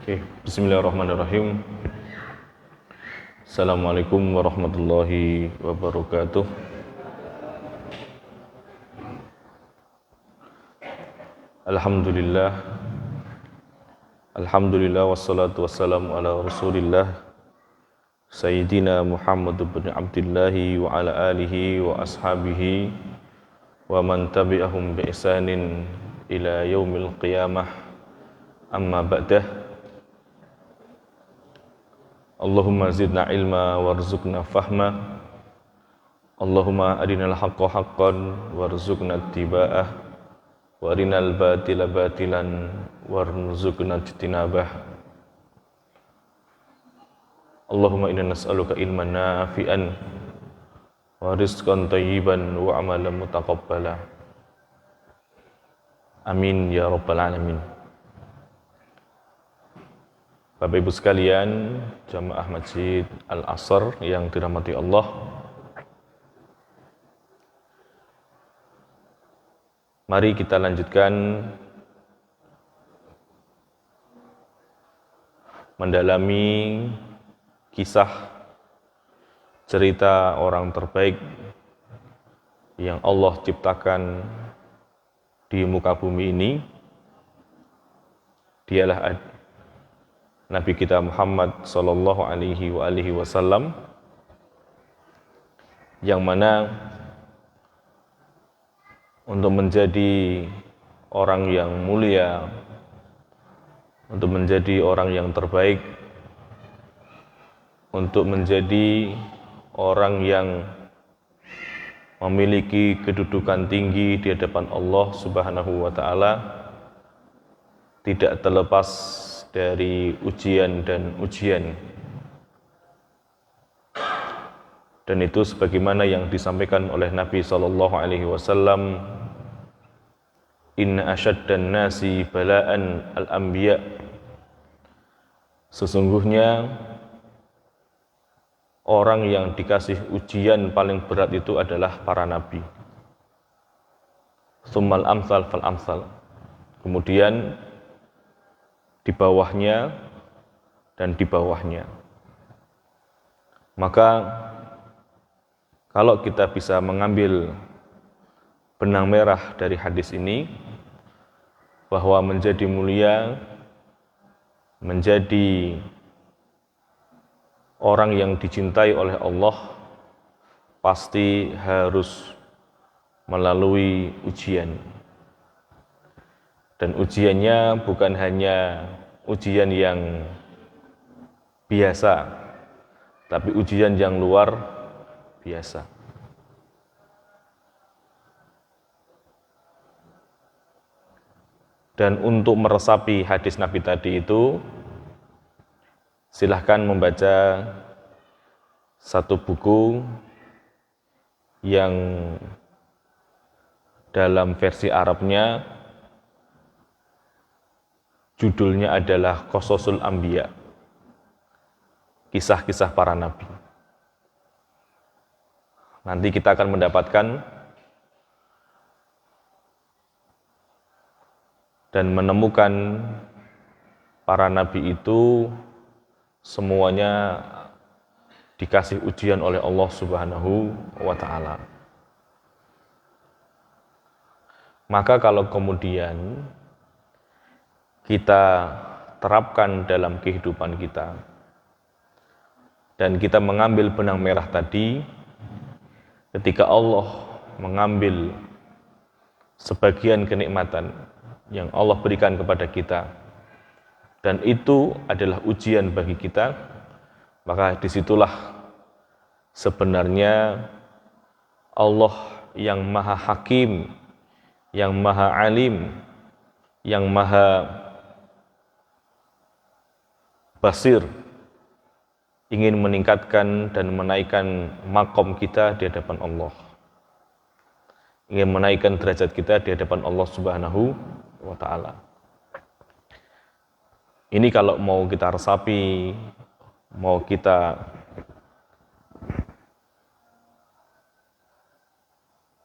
Oke, bismillahirrahmanirrahim. Assalamualaikum warahmatullahi wabarakatuh. Alhamdulillah. Alhamdulillah wassalatu wassalamu ala Rasulillah Sayyidina Muhammad bin Abdullah wa ala alihi wa ashabihi wa man tabi'ahum bi ihsanin ila yaumil qiyamah. Amma ba'dah. Allahumma zidna ilma warzuqna fahma. Allahumma arinal haqqa haqqan warzuqna ittiba'ah wa arinal batila batilan warzuqna ijtinabah. Allahumma inna nas'aluka ilman nafi'an wa rizqan thayyiban wa amalan mutaqabbala. Amin ya rabbal alamin. Bapak Ibu sekalian, jamaah Masjid Al-Asr yang dirahmati Allah. Mari kita lanjutkan mendalami kisah cerita orang terbaik yang Allah ciptakan di muka bumi ini. Dialah Nabi kita Muhammad sallallahu alaihi wasallam, yang mana untuk menjadi orang yang mulia, untuk menjadi orang yang terbaik, untuk menjadi orang yang memiliki kedudukan tinggi di hadapan Allah Subhanahu wa taala, tidak terlepas dari ujian dan ujian. Dan itu sebagaimana yang disampaikan oleh Nabi sallallahu alaihi wasallam, inna asyaddan nasi bala'an al-anbiya. Sesungguhnya orang yang dikasih ujian paling berat itu adalah para nabi. Tsummal amsal fal amsal. Kemudian di bawahnya dan di bawahnya. Maka kalau kita bisa mengambil benang merah dari hadis ini, bahwa menjadi mulia, menjadi orang yang dicintai oleh Allah, pasti harus melalui ujian. Dan ujiannya bukan hanya ujian yang biasa, tapi ujian yang luar biasa. Dan untuk meresapi hadis Nabi tadi itu, silahkan membaca satu buku yang dalam versi Arabnya judulnya adalah Qasasul Anbiya, kisah-kisah para nabi. Nanti kita akan mendapatkan dan menemukan para nabi itu semuanya dikasih ujian oleh Allah Subhanahu wa taala. Maka kalau kemudian kita terapkan dalam kehidupan kita dan kita mengambil benang merah tadi, ketika Allah mengambil sebagian kenikmatan yang Allah berikan kepada kita dan itu adalah ujian bagi kita, maka disitulah sebenarnya Allah yang maha hakim, yang maha alim, yang maha basir, ingin meningkatkan dan menaikkan makom kita di hadapan Allah, ingin menaikkan derajat kita di hadapan Allah Subhanahu wa ta'ala. Ini kalau mau kita resapi, mau kita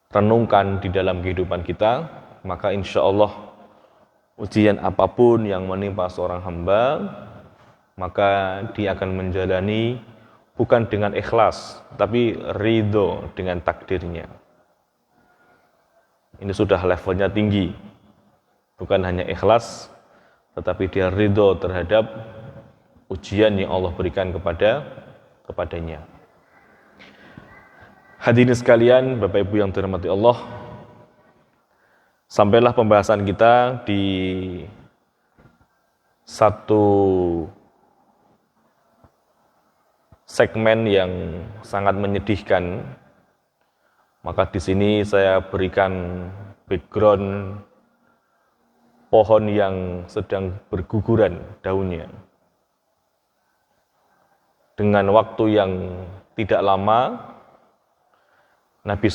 renungkan di dalam kehidupan kita, maka insya Allah ujian apapun yang menimpa seorang hamba, maka dia akan menjalani bukan dengan ikhlas, tapi ridho dengan takdirnya. Ini sudah levelnya tinggi, bukan hanya ikhlas, tetapi dia ridho terhadap ujian yang Allah berikan kepadanya. Hadirin sekalian, Bapak Ibu yang dirahmati Allah, sampailah pembahasan kita di satu segmen yang sangat menyedihkan. Maka di sini saya berikan background pohon yang sedang berguguran daunnya. Dengan waktu yang tidak lama, Nabi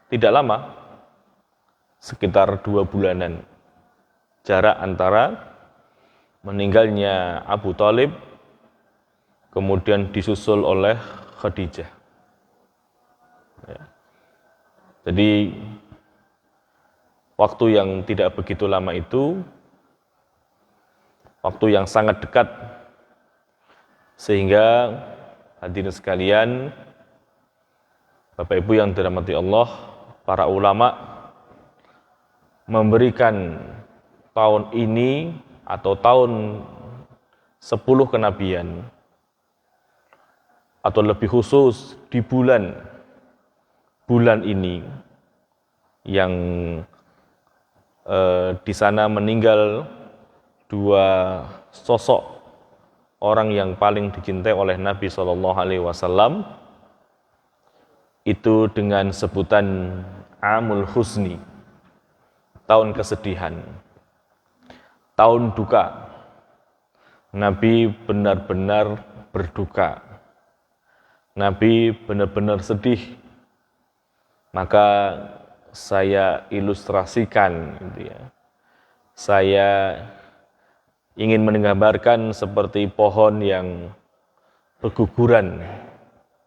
tidak lama, sekitar 2 bulanan jarak antara meninggalnya Abu Thalib kemudian disusul oleh Khadijah. Ya. Jadi waktu yang tidak begitu lama itu, waktu yang sangat dekat, sehingga hadirin sekalian, Bapak Ibu yang dirahmati Allah, para ulama memberikan tahun ini atau tahun 10 kenabian, atau lebih khusus di bulan ini yang di sana meninggal 2 sosok orang yang paling dicintai oleh Nabi SAW, itu dengan sebutan Amul Husni, tahun kesedihan, tahun duka. Nabi benar-benar berduka, Nabi benar-benar sedih. Maka saya ilustrasikan, gitu ya. Saya ingin menggambarkan seperti pohon yang berguguran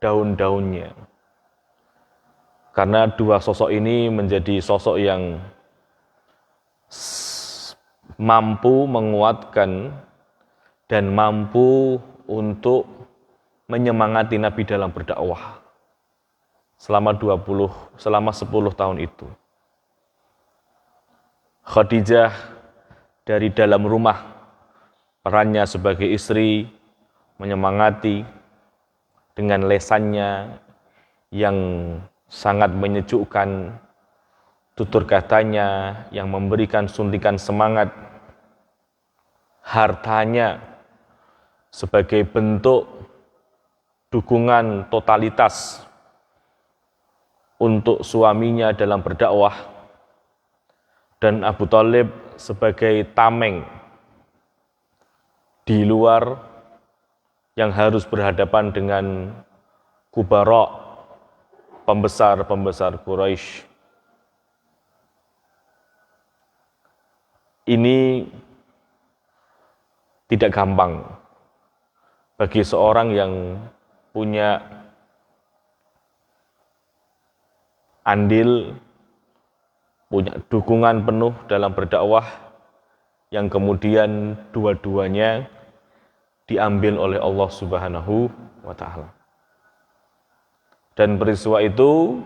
daun-daunnya. Karena 2 sosok ini menjadi sosok yang mampu menguatkan dan mampu untuk menyemangati Nabi dalam berdakwah selama 10 tahun itu. Khadijah dari dalam rumah, perannya sebagai istri menyemangati dengan lesannya yang sangat menyejukkan, tutur katanya yang memberikan suntikan semangat, hartanya sebagai bentuk dukungan totalitas untuk suaminya dalam berdakwah, dan Abu Thalib sebagai tameng di luar yang harus berhadapan dengan kubara, pembesar-pembesar Quraisy. Ini tidak gampang bagi seorang yang punya andil, punya dukungan penuh dalam berdakwah, yang kemudian dua-duanya diambil oleh Allah Subhanahu wa Ta'ala. Dan peristiwa itu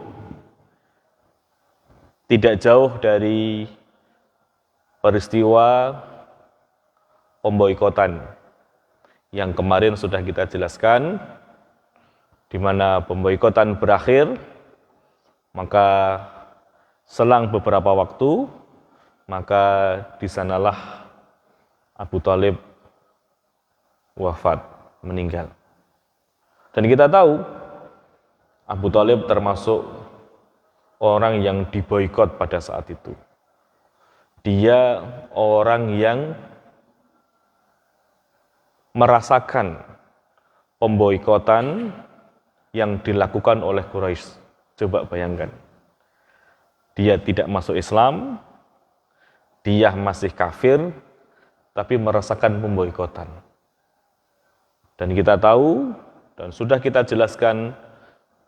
tidak jauh dari peristiwa pemboikotan yang kemarin sudah kita jelaskan, di mana pemboikotan berakhir, maka selang beberapa waktu, maka di sanalah Abu Thalib wafat, meninggal. Dan kita tahu Abu Thalib termasuk orang yang diboikot pada saat itu. Dia orang yang merasakan pemboikotan yang dilakukan oleh Quraisy. Coba bayangkan. Dia tidak masuk Islam, dia masih kafir, tapi merasakan pemboikotan. Dan kita tahu Dan sudah kita jelaskan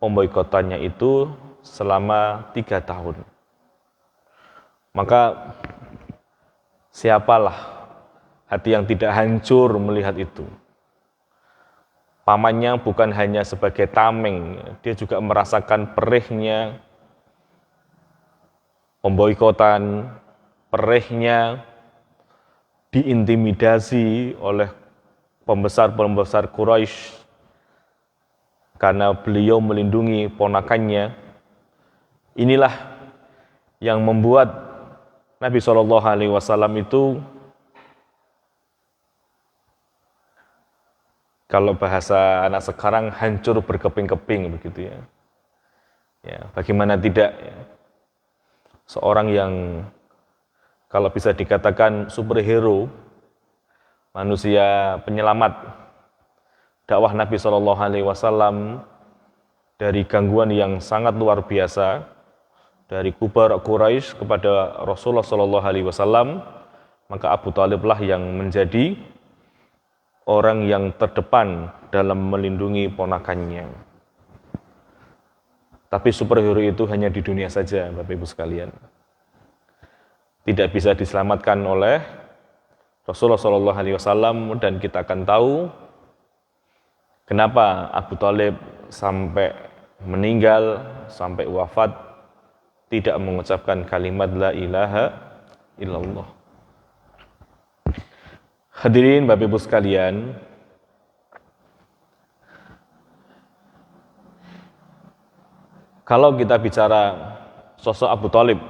pemboikotannya itu selama 3 tahun. Maka siapalah hati yang tidak hancur melihat itu. Pamannya bukan hanya sebagai tameng, dia juga merasakan perihnya pemboikotan, perihnya diintimidasi oleh pembesar-pembesar Quraisy karena beliau melindungi ponakannya. Inilah yang membuat Nabi SAW itu, kalau bahasa anak sekarang, hancur berkeping-keping begitu ya. Ya, bagaimana tidak ya? Seorang yang kalau bisa dikatakan superhero, manusia penyelamat dakwah Nabi SAW dari gangguan yang sangat luar biasa dari kubar Quraisy kepada Rasulullah SAW, maka Abu Thalib lah yang menjadi orang yang terdepan dalam melindungi ponakannya. Tapi superhero itu hanya di dunia saja, Bapak Ibu sekalian. Tidak bisa diselamatkan oleh Rasulullah SAW, dan kita akan tahu kenapa Abu Thalib sampai meninggal, sampai wafat tidak mengucapkan kalimat la ilaha illallah. Hadirin Bapak Ibu sekalian, kalau kita bicara sosok Abu Thalib,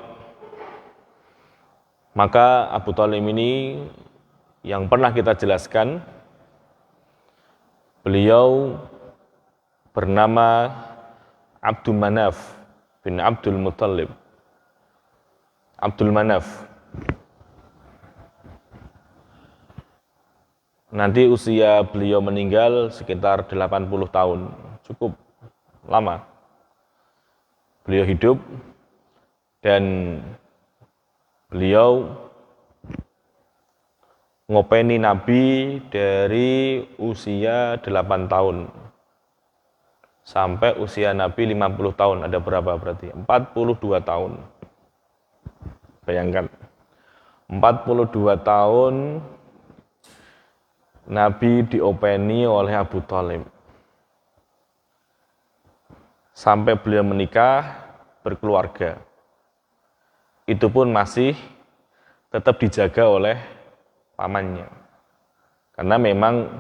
maka Abu Thalib ini yang pernah kita jelaskan, beliau bernama Abdul Manaf bin Abdul Muttalib. Abdul Manaf. Nanti usia beliau meninggal sekitar 80 tahun. Cukup lama. Beliau hidup dan beliau ngopeni Nabi dari usia 8 tahun sampai usia Nabi 50 tahun. Ada berapa berarti? 42 tahun. Bayangkan, 42 tahun Nabi diopeni oleh Abu Thalib. Sampai beliau menikah, berkeluarga. Itu pun masih tetap dijaga oleh pamannya. Karena memang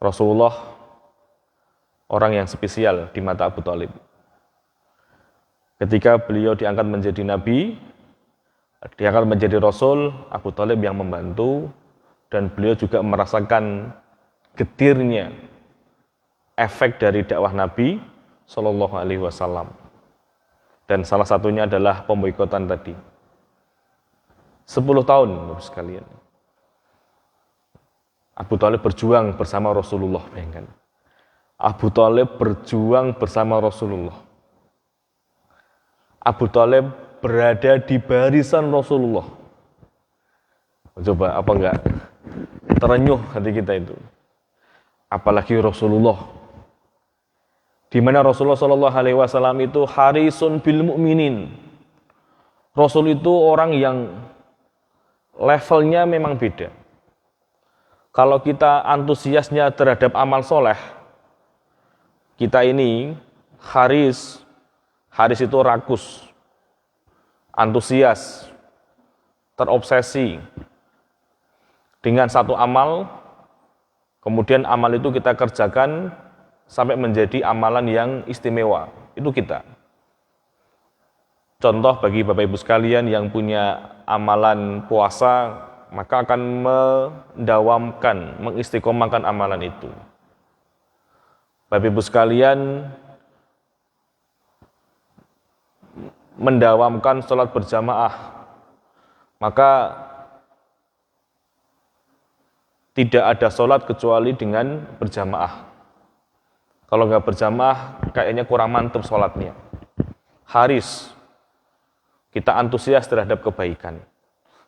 Rasulullah orang yang spesial di mata Abu Thalib. Ketika beliau diangkat menjadi nabi, diangkat menjadi rasul, Abu Thalib yang membantu, dan beliau juga merasakan getirnya efek dari dakwah Nabi Shallallahu Alaihi Wasallam. Dan salah satunya adalah pemboikotan tadi. 10 tahun, Bapak sekalian. Abu Thalib berjuang bersama Rasulullah, bayangkan. Abu Thalib berjuang bersama Rasulullah. Abu Thalib berada di barisan Rasulullah. Coba apa enggak terenyuh hati kita itu. Apalagi Rasulullah. Di mana Rasulullah SAW itu harisun bil mu'minin. Rasul itu orang yang levelnya memang beda. Kalau kita antusiasnya terhadap amal soleh, kita ini haris itu rakus, antusias, terobsesi dengan satu amal, kemudian amal itu kita kerjakan sampai menjadi amalan yang istimewa. Itu kita. Contoh bagi Bapak Ibu sekalian yang punya amalan puasa, maka akan mendawamkan, mengistiqomahkan amalan itu. Bapak Ibu sekalian mendawamkan sholat berjamaah, maka tidak ada sholat kecuali dengan berjamaah. Kalau nggak berjamaah, kayaknya kurang mantap sholatnya. Haris, kita antusias terhadap kebaikan,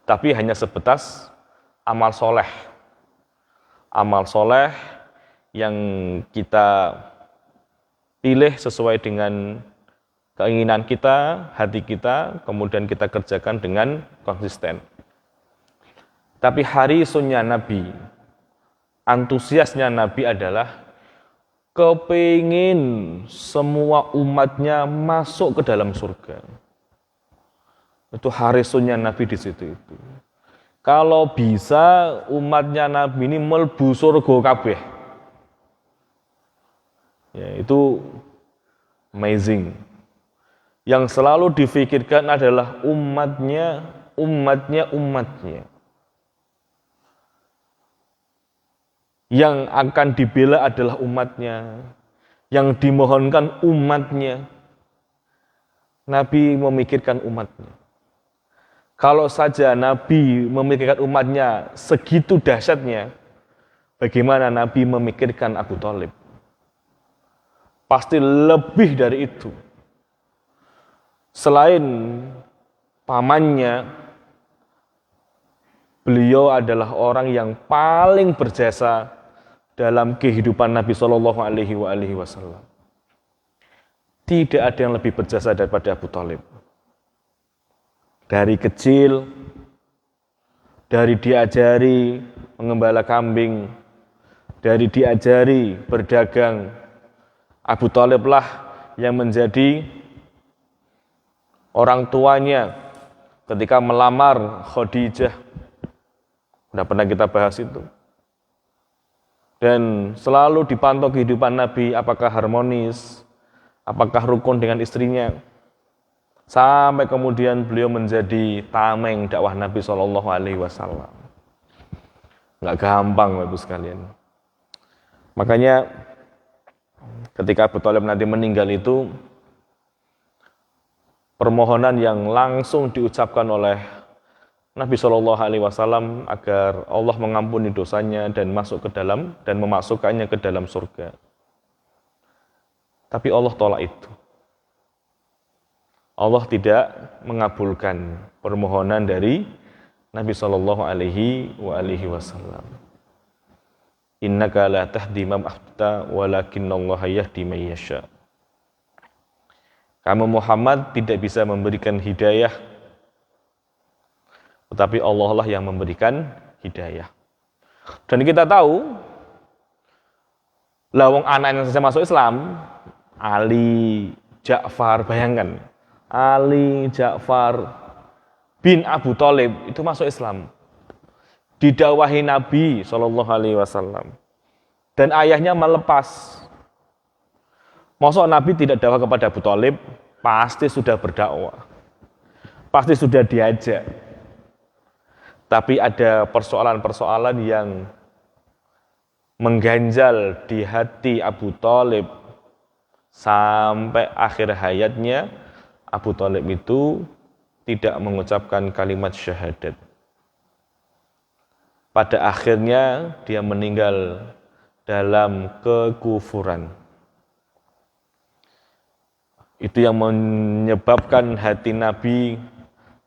tapi hanya sebatas amal soleh. Amal soleh yang kita pilih sesuai dengan keinginan kita, hati kita, kemudian kita kerjakan dengan konsisten. Tapi harisunnya Nabi, antusiasnya Nabi adalah kepingin semua umatnya masuk ke dalam surga. Itu harisunnya Nabi di situ itu. Kalau bisa umatnya Nabi ini mlebu surga kabeh. Ya, itu amazing. Yang selalu difikirkan adalah umatnya. Yang akan dibela adalah umatnya. Yang dimohonkan umatnya. Nabi memikirkan umatnya. Kalau saja Nabi memikirkan umatnya segitu dahsyatnya, bagaimana Nabi memikirkan Abu Thalib? Pasti lebih dari itu. Selain pamannya, beliau adalah orang yang paling berjasa dalam kehidupan Nabi Shallallahu Alaihi Wasallam. Tidak ada yang lebih berjasa daripada Abu Thalib. Dari kecil, dari diajari mengembala kambing, dari diajari berdagang, Abu Thalib lah yang menjadi orang tuanya ketika melamar Khadijah. Sudah pernah kita bahas itu. Dan selalu dipantau kehidupan Nabi, apakah harmonis, apakah rukun dengan istrinya. Sampai kemudian beliau menjadi tameng dakwah Nabi SAW. Nggak gampang Bapak sekalian. Makanya ketika Abu Thalib nanti meninggal itu, permohonan yang langsung diucapkan oleh Nabi SAW agar Allah mengampuni dosanya dan masuk ke dalam dan memasukkannya ke dalam surga. Tapi Allah tolak itu. Allah tidak mengabulkan permohonan dari Nabi SAW. Innaka la tahdi man ahbabta walakinallaha yahdi man yasha. Kamu Muhammad tidak bisa memberikan hidayah, tetapi Allah lah yang memberikan hidayah. Dan kita tahu, lawang anaknya saja masuk Islam, Ali, Ja'far, bayangkan, Ali, Ja'far bin Abu Thalib itu masuk Islam. Didakwahi Nabi SAW. Dan ayahnya melepas. Masa Nabi tidak dakwah kepada Abu Thalib, pasti sudah berdakwah. Pasti sudah diajak. Tapi ada persoalan-persoalan yang mengganjal di hati Abu Thalib sampai akhir hayatnya. Abu Thalib itu tidak mengucapkan kalimat syahadat. Pada akhirnya dia meninggal dalam kekufuran. Itu yang menyebabkan hati Nabi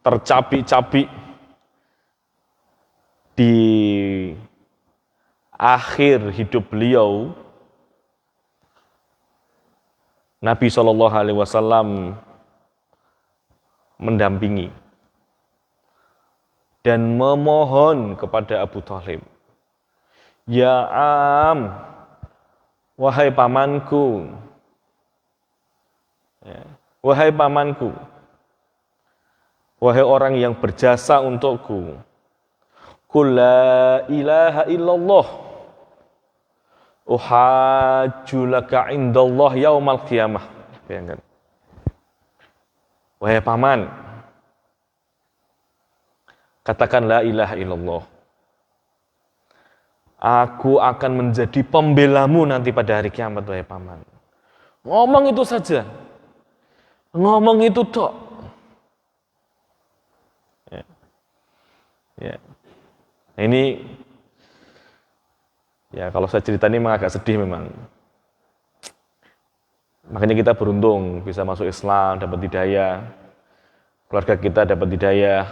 tercapik-capik di akhir hidup beliau. Nabi SAW mendampingi dan memohon kepada Abu Thalib, "Ya Am, wahai pamanku, wahai pamanku, wahai orang yang berjasa untukku, qul la ilaha illallah uhajju laka indallah yaumal qiyamah." Bayangkan. Wahai paman, katakan la ilaha illallah. Aku akan menjadi pembelamu nanti pada hari kiamat, wahai paman. Ngomong itu saja. Ngomong itu tok. Ya. Nah, ini ya kalau saya cerita ini memang agak sedih memang. Makanya kita beruntung bisa masuk Islam, dapat hidayah. Keluarga kita dapat hidayah.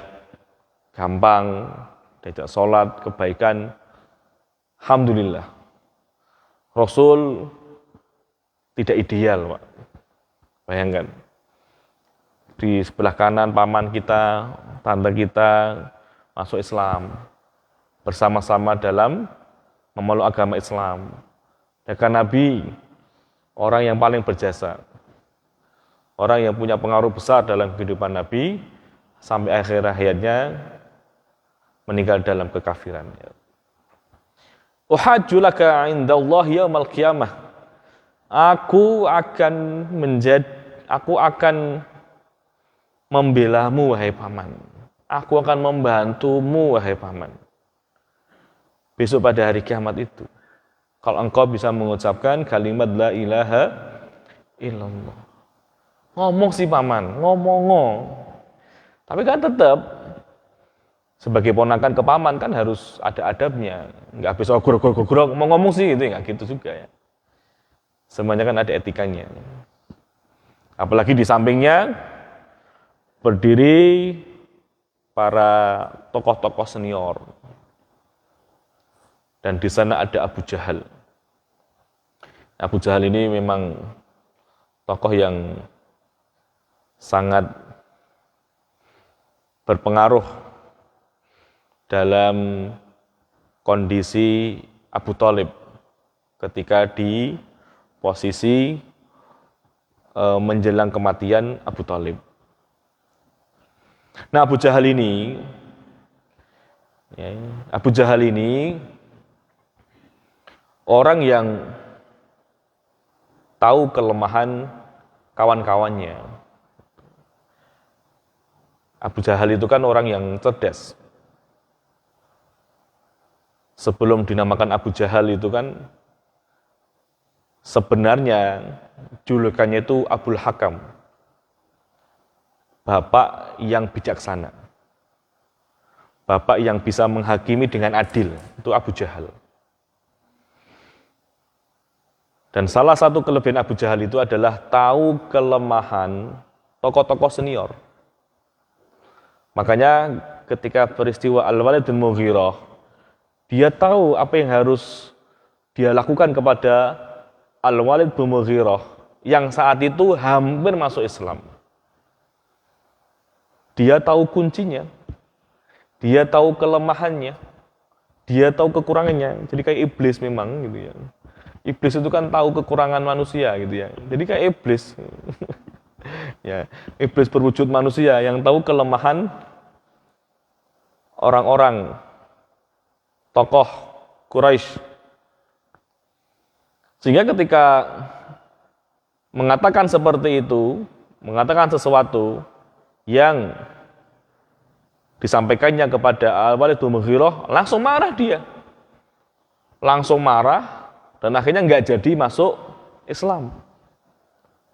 Gampang, diajak sholat, kebaikan. Alhamdulillah. Rasul tidak ideal, Pak. Bayangkan. Di sebelah kanan paman kita, tante kita masuk Islam. Bersama-sama dalam memeluk agama Islam. Dan Nabi, orang yang paling berjasa. Orang yang punya pengaruh besar dalam kehidupan Nabi, sampai akhir hayatnya meninggal dalam kekafiran. Uhajju laka indallahi yaumal qiyamah. Aku akan membelamu wahai paman. Aku akan membantumu wahai paman. Besok pada hari kiamat itu. Kalau engkau bisa mengucapkan kalimat la ilaha illallah. Ngomong sih paman, ngomong. Tapi kan tetap sebagai ponakan ke paman kan harus ada adabnya. Enggak bisa guruk-guruk ngomong sih itu enggak gitu juga ya. Semuanya kan ada etikanya. Apalagi di sampingnya berdiri para tokoh-tokoh senior. Dan di sana ada Abu Jahal. Abu Jahal ini memang tokoh yang sangat berpengaruh dalam kondisi Abu Thalib ketika di posisi menjelang kematian Abu Thalib. Nah, Abu Jahal ini orang yang tahu kelemahan kawan-kawannya. Abu Jahal itu kan orang yang cerdas. Sebelum dinamakan Abu Jahal itu kan sebenarnya julukannya itu Abul Hakam. Bapak yang bijaksana. Bapak yang bisa menghakimi dengan adil. Itu Abu Jahal. Dan salah satu kelebihan Abu Jahal itu adalah tahu kelemahan tokoh-tokoh senior. Makanya ketika peristiwa Al-Walid bin Mughirah, dia tahu apa yang harus dia lakukan kepada Al-Walid bin Mughirah yang saat itu hampir masuk Islam. Dia tahu kuncinya, dia tahu kelemahannya, dia tahu kekurangannya. Jadi kayak iblis memang gitu ya. Iblis itu kan tahu kekurangan manusia gitu ya. Jadi kayak iblis. Ya, iblis berwujud manusia yang tahu kelemahan orang-orang tokoh Quraisy. Sehingga ketika mengatakan seperti itu, mengatakan sesuatu yang disampaikannya kepada Al-Walid bin Mughirah, langsung marah dia. Langsung marah dan akhirnya nggak jadi masuk Islam.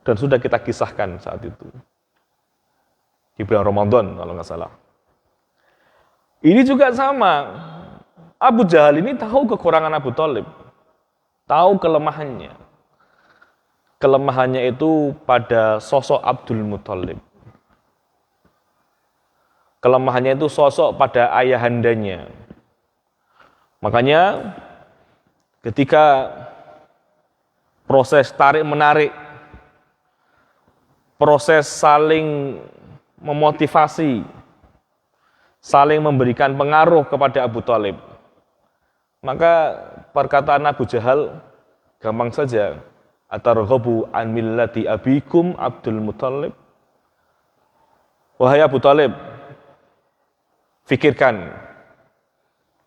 Dan sudah kita kisahkan saat itu. Di bulan Ramadan kalau nggak salah. Ini juga sama. Abu Jahal ini tahu kekurangan Abu Thalib. Tahu kelemahannya. Kelemahannya itu pada sosok Abdul Muthalib. Kelemahannya itu sosok pada ayahandanya. Makanya ketika proses tarik-menarik, proses saling memotivasi, saling memberikan pengaruh kepada Abu Thalib, maka perkataan Abu Jahal gampang saja. Atarghabu an millati abikum Abdul Muthalib. Wahai Abu Thalib, fikirkan,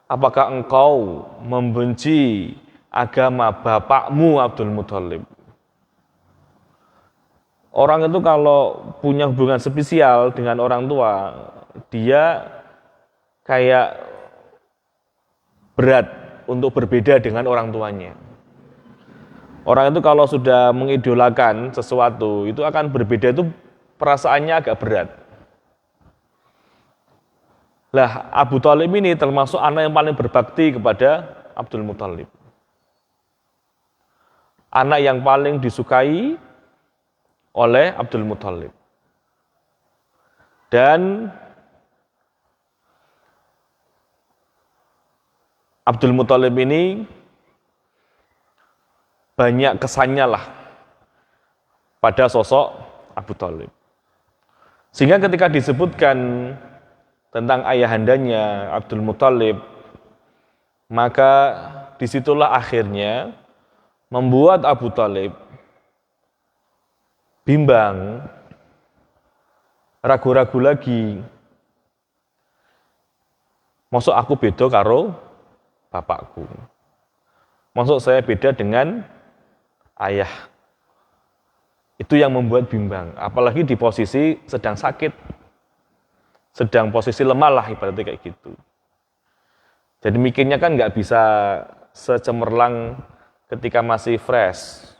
apakah engkau membenci agama bapakmu Abdul Muthalib? Orang itu kalau punya hubungan spesial dengan orang tua, dia kayak berat untuk berbeda dengan orang tuanya. Orang itu kalau sudah mengidolakan sesuatu, itu akan berbeda, itu perasaannya agak berat. Lah, Abu Thalib ini termasuk anak yang paling berbakti kepada Abdul Muthalib. Anak yang paling disukai oleh Abdul Muthalib. Dan Abdul Muthalib ini banyak kesannya lah pada sosok Abu Thalib. Sehingga ketika disebutkan tentang ayahandanya Abdul Muthalib, maka disitulah akhirnya membuat Abu Thalib bimbang, ragu-ragu lagi. Masuk aku beda karo bapakku. Masuk saya beda dengan ayah. Itu yang membuat bimbang. Apalagi di posisi sedang sakit. Sedang posisi lemah lah ibaratnya kayak gitu. Jadi mikirnya kan nggak bisa secemerlang ketika masih fresh.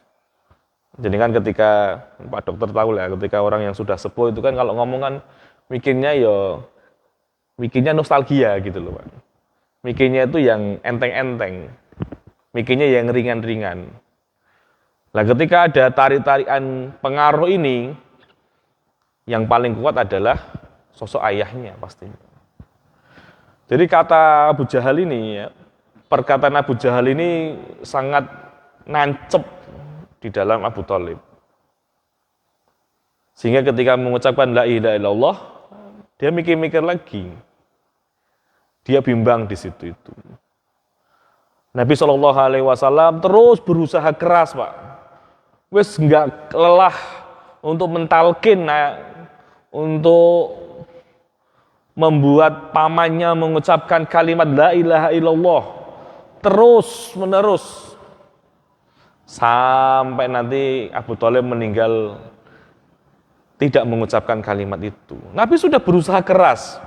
Jadi kan ketika, Pak Dokter tahu lah, ketika orang yang sudah sepuh itu kan kalau ngomong kan mikirnya nostalgia gitu loh Pak. Mikirnya itu yang enteng-enteng. Mikirnya yang ringan-ringan. Nah ketika ada tarik-tarikan pengaruh ini, yang paling kuat adalah sosok ayahnya pastinya. Jadi kata Abu Jahal ini, perkataan Abu Jahal ini sangat nancep di dalam Abu Thalib. Sehingga ketika mengucapkan la ilaha illallah, dia mikir-mikir lagi. Dia bimbang di situ itu. Nabi SAW terus berusaha keras Pak. Wes nggak lelah untuk mentalkin, untuk membuat pamannya mengucapkan kalimat la ilaha illallah terus menerus sampai nanti Abu Thalib meninggal tidak mengucapkan kalimat itu. Nabi sudah berusaha keras.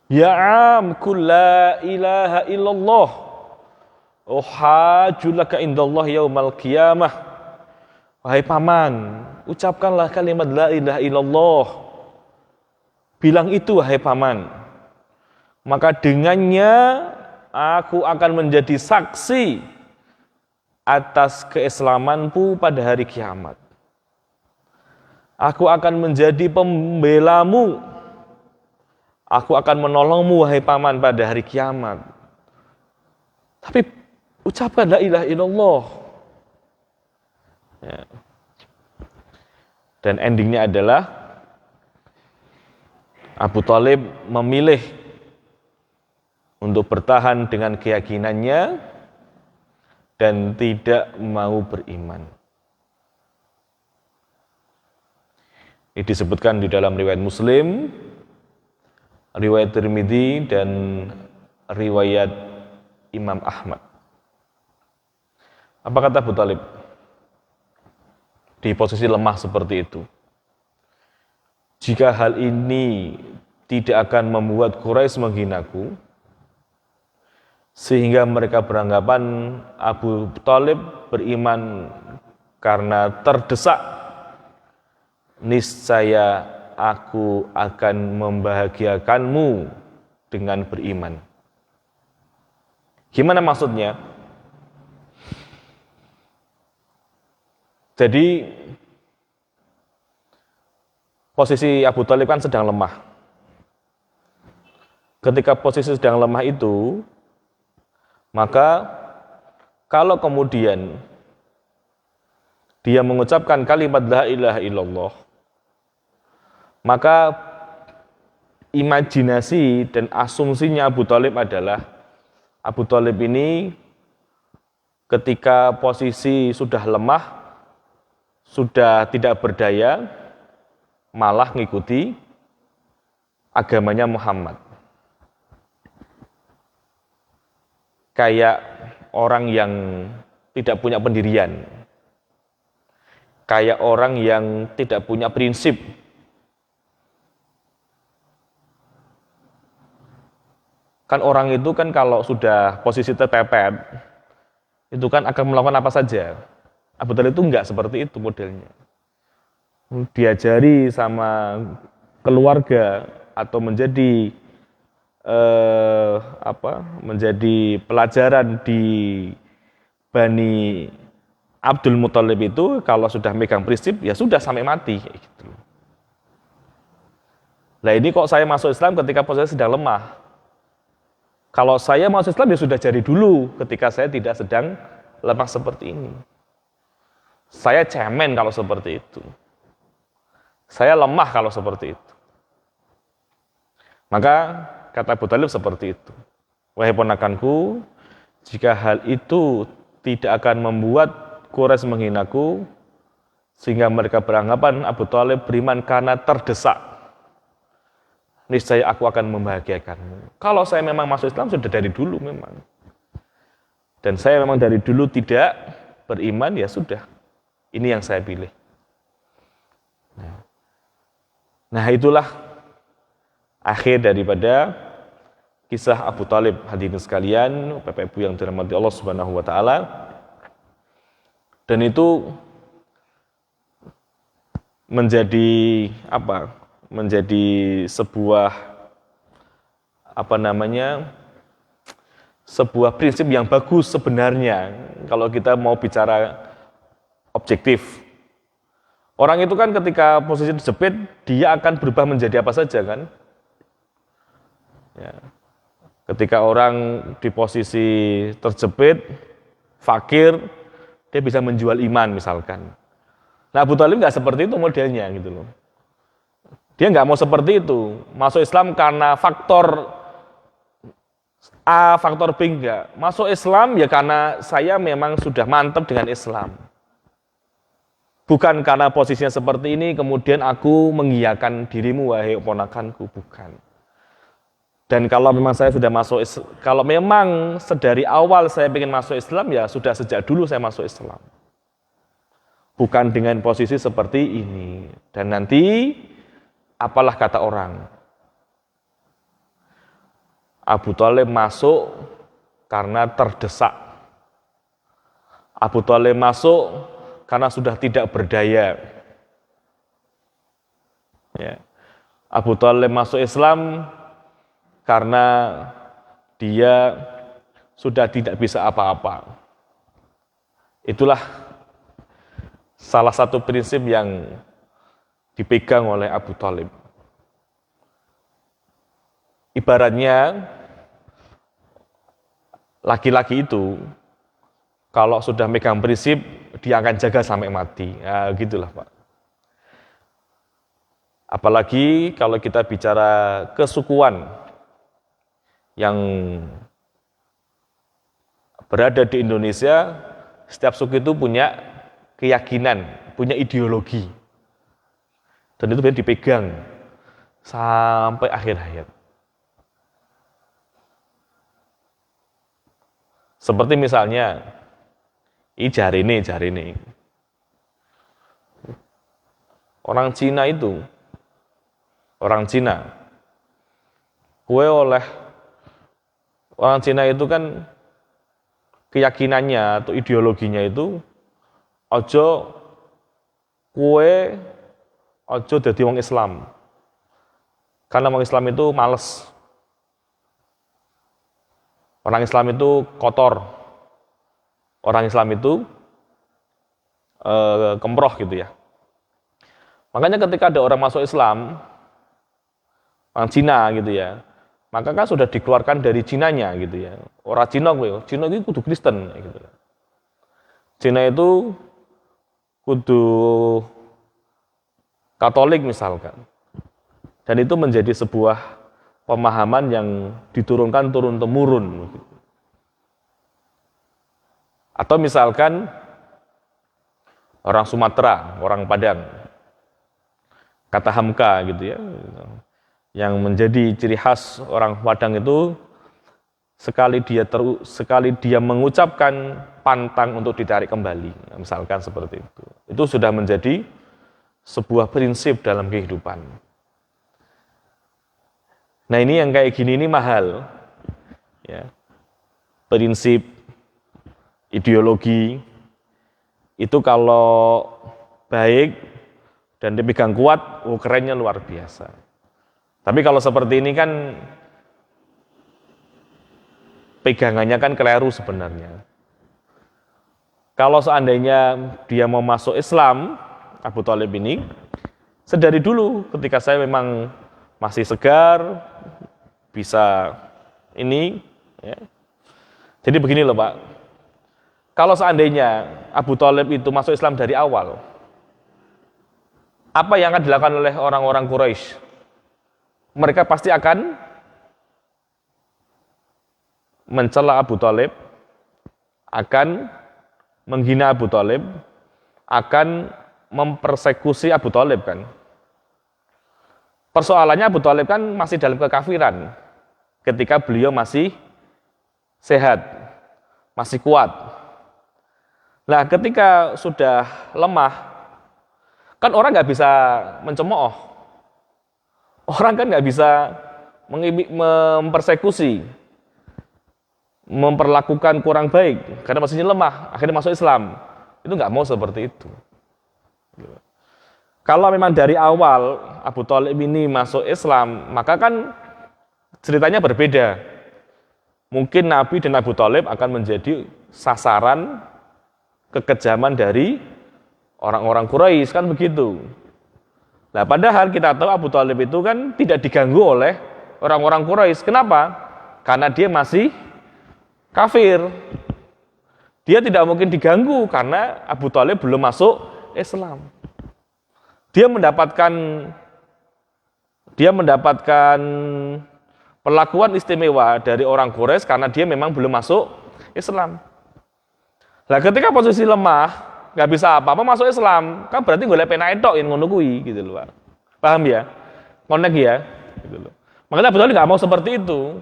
Ya am kul la ilaha illallah uhajulaka indallah yaumal qiyamah. Wahai paman, ucapkanlah kalimat la ilaha illallah. Bilang itu wahai paman. Maka dengannya aku akan menjadi saksi atas keislamanmu pada hari kiamat. Aku akan menjadi pembelamu. Aku akan menolongmu wahai paman pada hari kiamat. Tapi ucapkan la ilaha illallah. Ya. Dan endingnya adalah Abu Thalib memilih untuk bertahan dengan keyakinannya dan tidak mau beriman. Ini disebutkan di dalam riwayat Muslim, riwayat Tirmidzi dan riwayat Imam Ahmad. Apa kata Abu Thalib? Di posisi lemah seperti itu. Jika hal ini tidak akan membuat Quraisy menghinaku, sehingga mereka beranggapan Abu Thalib beriman karena terdesak, niscaya aku akan membahagiakanmu dengan beriman. Gimana maksudnya? Jadi posisi Abu Thalib kan sedang lemah. Ketika posisi sedang lemah itu, maka kalau kemudian dia mengucapkan kalimat la ilaha illallah, maka imajinasi dan asumsinya Abu Thalib adalah Abu Thalib ini ketika posisi sudah lemah, sudah tidak berdaya, malah mengikuti agamanya Muhammad. Kayak orang yang tidak punya pendirian. Kayak orang yang tidak punya prinsip. Kan orang itu kan kalau sudah posisi terpepet, itu kan akan melakukan apa saja. Abu Thalib itu enggak seperti itu modelnya. Diajari sama keluarga atau menjadi menjadi pelajaran di Bani Abdul Muthalib itu kalau sudah megang prinsip ya sudah sampai mati kayak gitu. Nah ini kok saya masuk Islam ketika posisi sedang lemah. Kalau saya masuk Islam ya sudah dari dulu ketika saya tidak sedang lemah seperti ini. Saya cemen kalau seperti itu. Saya lemah kalau seperti itu. Maka kata Abu Thalib seperti itu. Wahai ponakanku, jika hal itu tidak akan membuat Quraisy menghinaku, sehingga mereka beranggapan Abu Thalib beriman karena terdesak, niscaya aku akan membahagiakanmu. Kalau saya memang masuk Islam sudah dari dulu memang. Dan saya memang dari dulu tidak beriman, ya sudah. Ini yang saya pilih. Nah, itulah akhir daripada kisah Abu Thalib. Hadirin sekalian, Bapak Ibu yang dirahmati Allah Subhanahu wa taala. Dan itu menjadi apa? Menjadi sebuah sebuah prinsip yang bagus sebenarnya kalau kita mau bicara objektif. Orang itu kan ketika posisi terjepit, dia akan berubah menjadi apa saja kan? Ya. Ketika orang di posisi terjepit, fakir, dia bisa menjual iman misalkan. Nah, Abu Thalib nggak seperti itu modelnya gitu loh. Dia nggak mau seperti itu. Masuk Islam karena faktor A, faktor B enggak. Masuk Islam ya karena saya memang sudah mantap dengan Islam. Bukan karena posisinya seperti ini, kemudian aku mengiyakan dirimu, wahai ponakanku, bukan. Dan kalau memang saya sudah masuk Islam, kalau memang sedari awal saya ingin masuk Islam, ya sudah sejak dulu saya masuk Islam. Bukan dengan posisi seperti ini. Dan nanti, apalah kata orang. Abu Thalib masuk karena terdesak. Abu Thalib masuk karena sudah tidak berdaya. Ya. Abu Thalib masuk Islam karena dia sudah tidak bisa apa-apa. Itulah salah satu prinsip yang dipegang oleh Abu Thalib. Ibaratnya laki-laki itu kalau sudah megang prinsip, dia akan jaga sampai mati. Ya, gitulah Pak. Apalagi kalau kita bicara kesukuan yang berada di Indonesia, setiap suku itu punya keyakinan, punya ideologi. Dan itu benar dipegang sampai akhir hayat. Seperti misalnya, jari ini. Orang Cina itu, kue oleh orang Cina itu kan keyakinannya atau ideologinya itu ojo dadi wong Islam. Karena wong Islam itu males. Orang Islam itu kotor. Orang Islam itu kemproh gitu ya. Makanya ketika ada orang masuk Islam, orang Cina gitu ya, maka kan sudah dikeluarkan dari Cinanya gitu ya. Orang Cina itu kudu Kristen gitu. Cina itu kudu Katolik misalkan. Dan itu menjadi sebuah pemahaman yang diturunkan turun-temurun. Atau misalkan orang Sumatera, orang Padang, kata Hamka gitu ya, yang menjadi ciri khas orang Padang itu sekali dia mengucapkan pantang untuk ditarik kembali, misalkan seperti itu. Itu sudah menjadi sebuah prinsip dalam kehidupan. Nah ini yang kayak gini ini mahal, ya. Prinsip, ideologi itu kalau baik dan dipegang kuat, kerennya luar biasa. Tapi kalau seperti ini kan pegangannya kan keliru sebenarnya. Kalau seandainya dia mau masuk Islam, Abu Thalib ini, sedari dulu ketika saya memang masih segar, bisa ini, ya. Jadi begini loh Pak, Kalau seandainya Abu Thalib itu masuk Islam dari awal, apa yang akan dilakukan oleh orang-orang Quraisy? Mereka pasti akan mencela Abu Thalib, akan menghina Abu Thalib, akan mempersekusi Abu Thalib kan. Persoalannya Abu Thalib kan masih dalam kekafiran ketika beliau masih sehat, masih kuat. Nah, ketika sudah lemah, kan orang nggak bisa mencemooh, orang kan nggak bisa mempersekusi, memperlakukan kurang baik karena masih lemah, akhirnya masuk Islam. Itu nggak mau seperti itu. Kalau memang dari awal Abu Thalib ini masuk Islam, maka kan ceritanya berbeda. Mungkin Nabi dan Abu Thalib akan menjadi sasaran kekejaman dari orang-orang Quraisy, kan begitu. Nah, padahal kita tahu Abu Thalib itu kan tidak diganggu oleh orang-orang Quraisy. Kenapa? Karena dia masih kafir. Dia tidak mungkin diganggu karena Abu Thalib belum masuk Islam. Dia mendapatkan perlakuan istimewa dari orang Quraisy karena dia memang belum masuk Islam. Nah, ketika posisi lemah, nggak bisa apa-apa masuk Islam, kan berarti golek penak entok ngono kuwi gitu loh, Pak. Paham ya? Connect ya, gitu loh. Makanya Abu Thalib nggak mau seperti itu.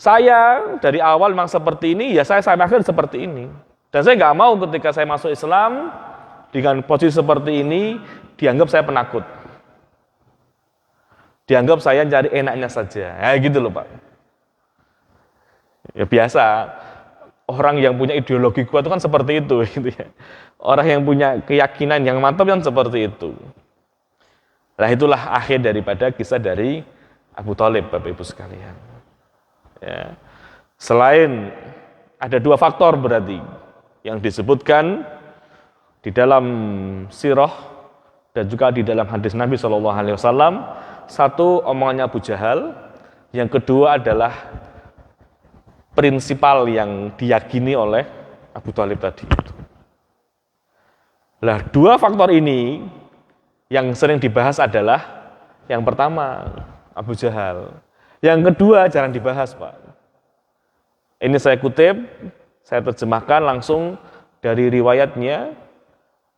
Saya dari awal memang seperti ini, ya saya akan seperti ini. Dan saya nggak mau ketika saya masuk Islam dengan posisi seperti ini dianggap saya penakut. Dianggap saya cari enaknya saja. Ya gitu loh, Pak. Ya biasa. Orang yang punya ideologi kuat itu kan seperti itu gitu ya. Orang yang punya keyakinan yang mantap kan seperti itu. Nah, itulah akhir daripada kisah dari Abu Thalib, Bapak Ibu sekalian. Ya. Selain ada dua faktor berarti yang disebutkan di dalam sirah dan juga di dalam hadis Nabi SAW. Satu, omongannya Abu Jahal. Yang kedua adalah prinsipal yang diyakini oleh Abu Thalib tadi. Nah, dua faktor ini yang sering dibahas adalah yang pertama, Abu Jahal. Yang kedua, jarang dibahas, Pak. Ini saya kutip, saya terjemahkan langsung dari riwayatnya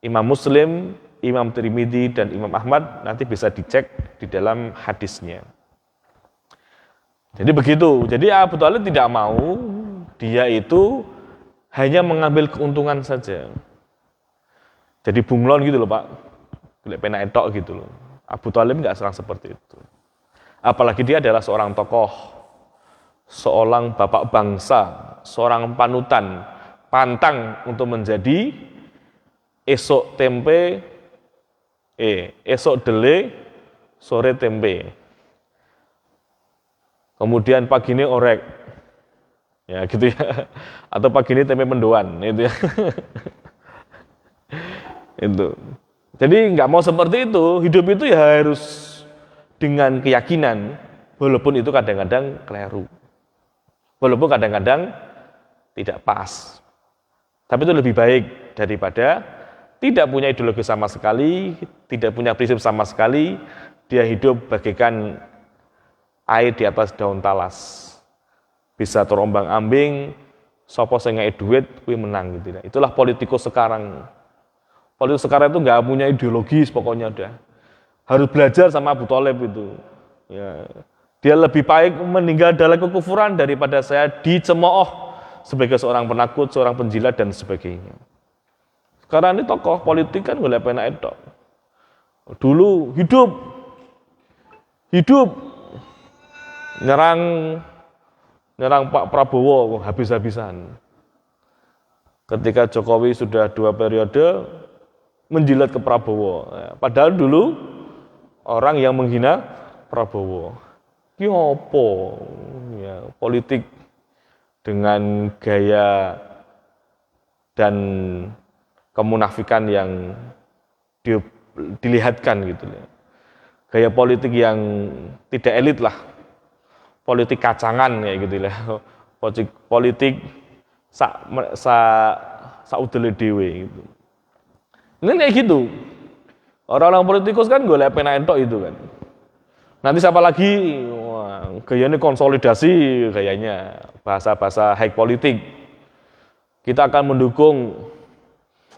Imam Muslim, Imam Tirmidzi, dan Imam Ahmad. Nanti bisa dicek di dalam hadisnya. Jadi begitu. Jadi Abu Thalib tidak mau dia itu hanya mengambil keuntungan saja. Jadi bunglon gitu loh, Pak. Golek penak etok gitu loh. Abu Thalib nggak serang seperti itu. Apalagi dia adalah seorang tokoh, seorang bapak bangsa, seorang panutan, pantang untuk menjadi esok dele, sore tempe. Kemudian pagi ini orek, ya gitu ya, atau pagi ini tempe mendoan, itu ya. Itu. Jadi nggak mau seperti itu, hidup itu ya harus dengan keyakinan, walaupun itu kadang-kadang keliru, walaupun kadang-kadang tidak pas. Tapi itu lebih baik daripada tidak punya ideologi sama sekali, tidak punya prinsip sama sekali, dia hidup bagaikan air di atas daun talas, bisa terombang-ambing, sopo sing ngei duit, kuwi menang gitu. Itulah politikus sekarang. Politikus sekarang itu nggak punya ideologis, pokoknya udah harus belajar sama Abu Thalib itu. Ya, dia lebih baik meninggal dalam kekufuran daripada saya dicemooh sebagai seorang penakut, seorang penjilat dan sebagainya. Sekarang ini tokoh politik kan golek penak etok. Dulu hidup nyerang Pak Prabowo habis-habisan. Ketika Jokowi sudah 2 periode menjilat ke Prabowo. Padahal dulu orang yang menghina Prabowo. Ki opo? Ya, politik dengan gaya dan kemunafikan yang dilihatkan gitu ya. Gaya politik yang tidak elit lah. Politik kacangan kayak gitu lah. Politik saudele dhewe gitu. Ini kayak gitu. Orang-orang politikus kan golek penak entok itu kan. Nanti siapa lagi? Wah, gayanya konsolidasi, gayanya bahasa-bahasa high politik. Kita akan mendukung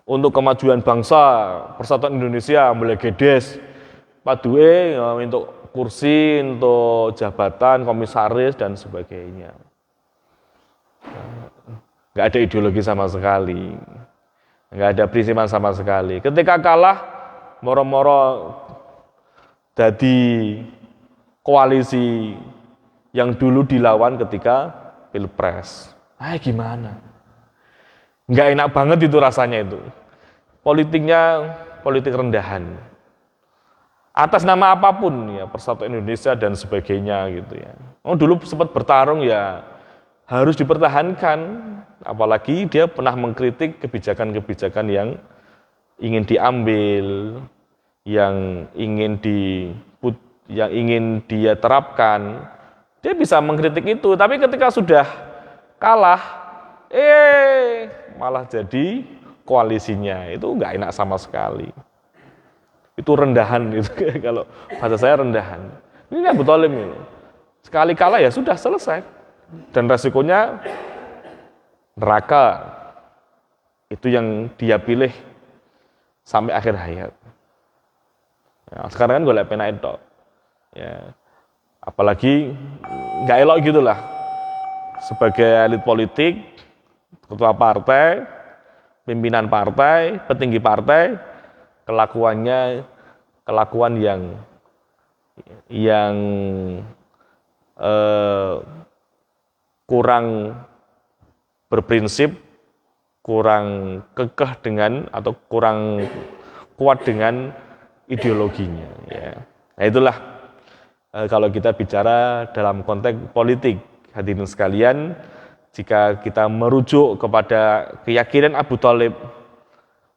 untuk kemajuan bangsa, persatuan Indonesia, mulai gedes. Paduwe untuk kursi, untuk jabatan, komisaris dan sebagainya. Nggak ada ideologi sama sekali, nggak ada prinsip sama sekali. Ketika kalah, moro-moro jadi koalisi yang dulu dilawan ketika pilpres. Gimana? Nggak enak banget itu rasanya itu. Politiknya politik rendahan. Atas nama apapun ya, Persatuan Indonesia dan sebagainya gitu ya. Dulu sempat bertarung ya harus dipertahankan, apalagi dia pernah mengkritik kebijakan-kebijakan yang ingin diambil, yang ingin dia terapkan. Dia bisa mengkritik itu, tapi ketika sudah kalah, malah jadi koalisinya. Itu nggak enak sama sekali. Itu rendahan gitu. Kalau bahasa saya rendahan. Ini Abu Thalib ini. Sekali kalah ya sudah selesai. Dan resikonya neraka. Itu yang dia pilih sampai akhir hayat. Ya, sekarang kan golek penak entok. Ya. Apalagi nggak elok gitulah. Sebagai elit politik, ketua partai, pimpinan partai, petinggi partai, kelakuan yang kurang berprinsip, kurang kekeh dengan atau kurang kuat dengan ideologinya. Ya. Nah itulah kalau kita bicara dalam konteks politik, hadirin sekalian, jika kita merujuk kepada keyakinan Abu Thalib,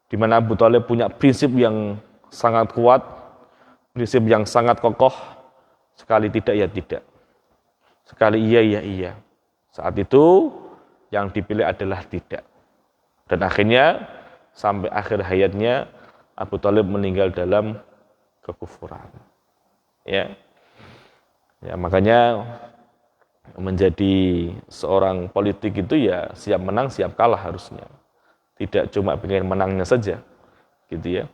di mana Abu Thalib punya prinsip yang sangat kuat, prinsip yang sangat kokoh, sekali tidak ya tidak, sekali iya ya iya. Saat itu yang dipilih adalah tidak. Dan akhirnya sampai akhir hayatnya Abu Thalib meninggal dalam kekufuran. Ya, makanya menjadi seorang politik itu ya siap menang, siap kalah harusnya. Tidak cuma pengen menangnya saja, gitu ya.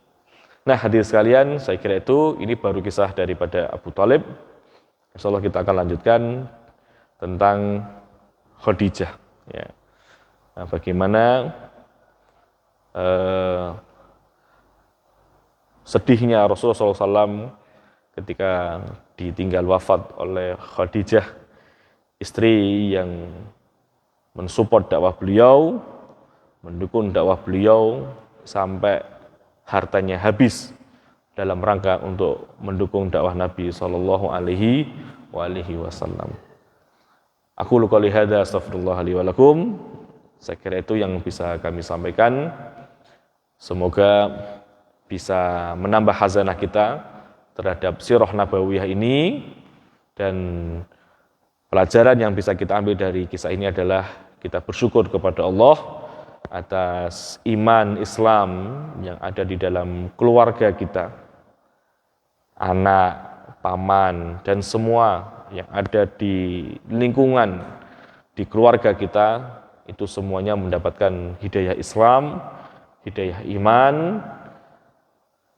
Nah, hadirin sekalian, saya kira ini baru kisah daripada Abu Thalib. Insyaallah kita akan lanjutkan tentang Khadijah. Ya. Nah, bagaimana sedihnya Rasulullah SAW ketika ditinggal wafat oleh Khadijah, istri yang mensupport dakwah beliau, mendukung dakwah beliau sampai hartanya habis dalam rangka untuk mendukung dakwah Nabi sallallahu alaihi wasallam. Aku qouli hadza astaghfirullah li wa lakum. Saya kira itu yang bisa kami sampaikan. Semoga bisa menambah khazanah kita terhadap sirah nabawiyah ini, dan pelajaran yang bisa kita ambil dari kisah ini adalah kita bersyukur kepada Allah atas iman Islam yang ada di dalam keluarga kita, anak, paman, dan semua yang ada di lingkungan, di keluarga kita, itu semuanya mendapatkan hidayah Islam, hidayah iman.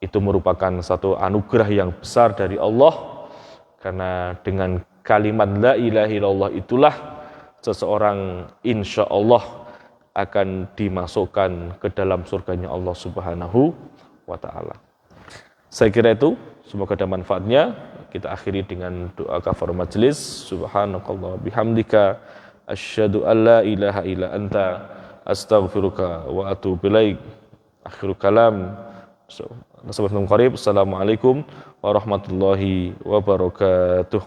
Itu merupakan satu anugerah yang besar dari Allah, karena dengan kalimat la ilaha illallah itulah seseorang insya Allah akan dimasukkan ke dalam surganya Allah Subhanahu wa ta'ala. Saya kira itu, semoga ada manfaatnya. Kita akhiri dengan doa kafaratul majlis. Subhanakallah bihamdika asyhadu an la ilaha illa anta astaghfiruka wa atubu ilaik. Akhirul kalam. Assalamualaikum warahmatullahi wabarakatuh.